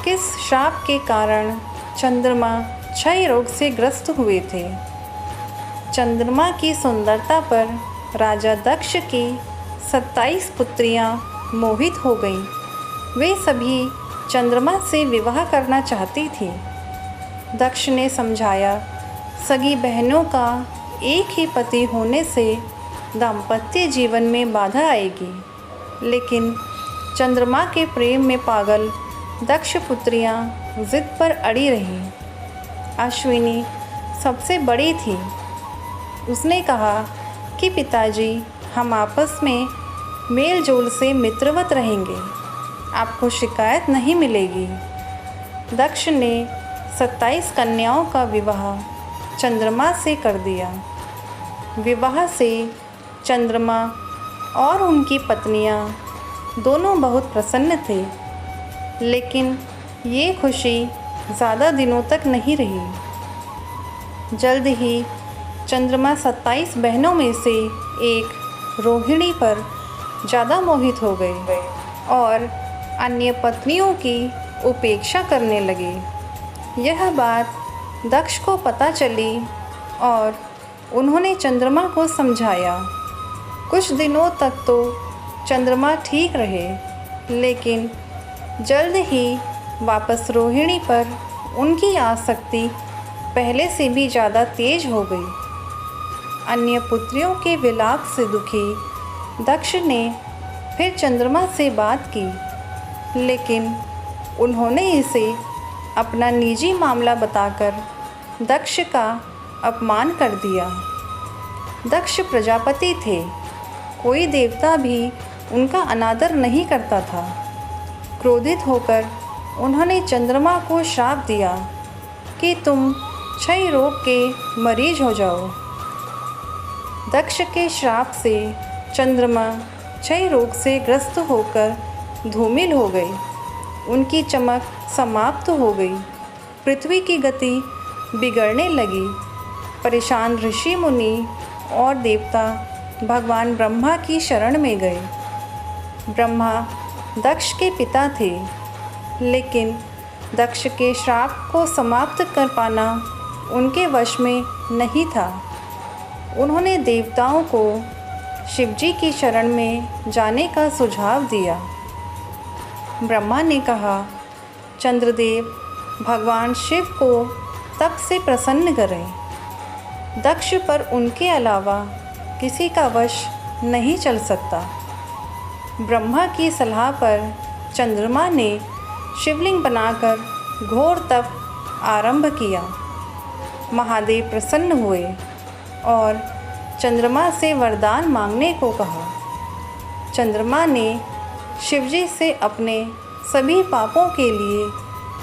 किस श्राप के कारण चंद्रमा क्षय रोग से ग्रस्त हुए थे। चंद्रमा की सुंदरता पर राजा दक्ष की 27 पुत्रियां मोहित हो गईं। वे सभी चंद्रमा से विवाह करना चाहती थीं। दक्ष ने समझाया, सगी बहनों का एक ही पति होने से दाम्पत्य जीवन में बाधा आएगी। लेकिन चंद्रमा के प्रेम में पागल दक्ष पुत्रियां जिद पर अड़ी रहीं। अश्विनी सबसे बड़ी थी। उसने कहा कि पिताजी, हम आपस में मेल जोल से मित्रवत रहेंगे, आपको शिकायत नहीं मिलेगी। दक्ष ने 27 कन्याओं का विवाह चंद्रमा से कर दिया। विवाह से चंद्रमा और उनकी पत्नियां दोनों बहुत प्रसन्न थे। लेकिन ये खुशी ज़्यादा दिनों तक नहीं रही। जल्द ही चंद्रमा 27 बहनों में से एक रोहिणी पर ज़्यादा मोहित हो गए और अन्य पत्नियों की उपेक्षा करने लगे। यह बात दक्ष को पता चली और उन्होंने चंद्रमा को समझाया। कुछ दिनों तक तो चंद्रमा ठीक रहे, लेकिन जल्द ही वापस रोहिणी पर उनकी आसक्ति पहले से भी ज़्यादा तेज हो गई। अन्य पुत्रियों के विलाप से दुखी दक्ष ने फिर चंद्रमा से बात की, लेकिन उन्होंने इसे अपना निजी मामला बताकर दक्ष का अपमान कर दिया। दक्ष प्रजापति थे, कोई देवता भी उनका अनादर नहीं करता था। क्रोधित होकर उन्होंने चंद्रमा को श्राप दिया कि तुम क्षय रोग के मरीज हो जाओ। दक्ष के श्राप से चंद्रमा क्षय रोग से ग्रस्त होकर धूमिल हो गई। उनकी चमक समाप्त हो गई। पृथ्वी की गति बिगड़ने लगी। परेशान ऋषि मुनि और देवता भगवान ब्रह्मा की शरण में गए। ब्रह्मा दक्ष के पिता थे, लेकिन दक्ष के श्राप को समाप्त कर पाना उनके वश में नहीं था। उन्होंने देवताओं को शिवजी की शरण में जाने का सुझाव दिया। ब्रह्मा ने कहा, चंद्रदेव भगवान शिव को तप से प्रसन्न करें। दक्ष पर उनके अलावा किसी का वश नहीं चल सकता। ब्रह्मा की सलाह पर चंद्रमा ने शिवलिंग बनाकर घोर तप आरंभ किया। महादेव प्रसन्न हुए और चंद्रमा से वरदान मांगने को कहा। चंद्रमा ने शिवजी से अपने सभी पापों के लिए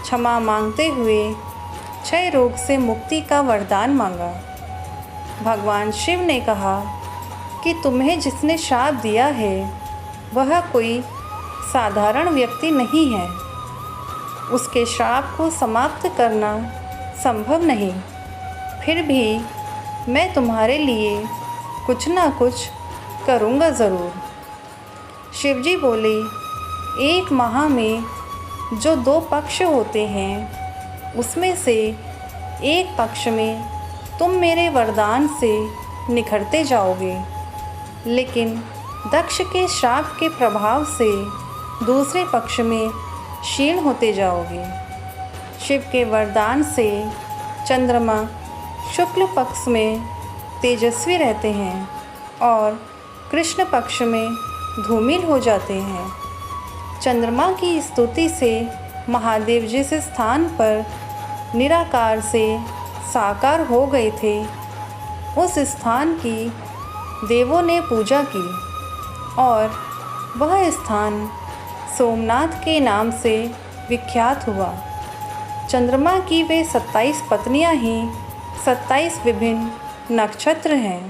क्षमा मांगते हुए क्षय रोग से मुक्ति का वरदान मांगा। भगवान शिव ने कहा कि तुम्हें जिसने श्राप दिया है वह कोई साधारण व्यक्ति नहीं है। उसके श्राप को समाप्त करना संभव नहीं। फिर भी मैं तुम्हारे लिए कुछ ना कुछ करूँगा ज़रूर। शिवजी बोले, एक माह में जो 2 पक्ष होते हैं, उसमें से एक पक्ष में तुम मेरे वरदान से निखरते जाओगे, लेकिन दक्ष के श्राप के प्रभाव से दूसरे पक्ष में क्षीण होते जाओगे। शिव के वरदान से चंद्रमा शुक्ल पक्ष में तेजस्वी रहते हैं और कृष्ण पक्ष में धूमिल हो जाते हैं। चंद्रमा की स्तुति से महादेव जिस स्थान पर निराकार से साकार हो गए थे, उस स्थान की देवों ने पूजा की और वह स्थान सोमनाथ के नाम से विख्यात हुआ। चंद्रमा की वे 27 पत्नियां ही 27 विभिन्न नक्षत्र हैं।